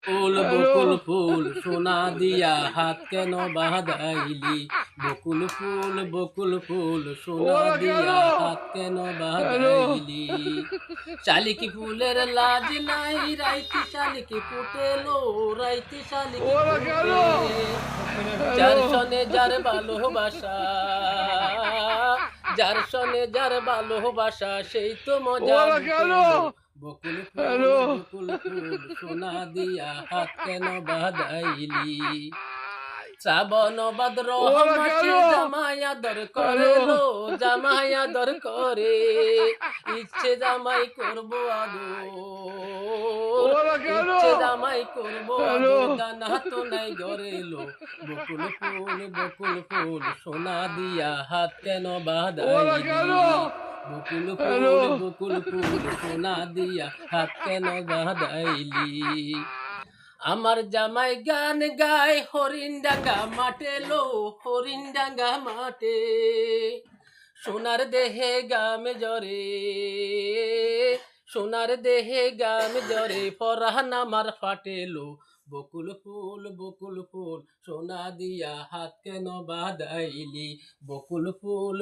ফুল বকুল ফুল সোনা দিয়া হাত কেন বাঁধাইলি বকুল ফুল সোনা দিয়া হাত কেন বাঁধাইলি শালিকি ফুলের লাজ নাই রাইতি শালিকি ফুটেলো রাইতি শালিকি ফুটে যার সনে যার ভালোবাসা যার সনে যার ভালোবাসা সেই তো মজা বকুল ফুল সোনা দিয়া হাত কেন বাঁধাইলি শ্রাবণ ভাদ্র মাসে জামাই আদর করে লো জামাই আদর করে ইচ্ছে জামাই করবো আদর ইচ্ছে জামাই করবো আদর দানা তো নাই ঘরে লো বকুল ফুল সোনা দিয়া হাত কেন বাঁধাইলি বকুল ফুল সোনা দিয়া হাত কেন বাঁধাইলি আমার জামাই গান গায় হরিণডাঙ্গা মাঠে লো হরিণডাঙ্গা মাঠে সোনার দেহে গামে জরে সোনার দেহে গামে জরে পরান আমার ফাটে লো বকুল ফুল সোনা দিয়া হাত কেন বাঁধাইলি বকুল ফুল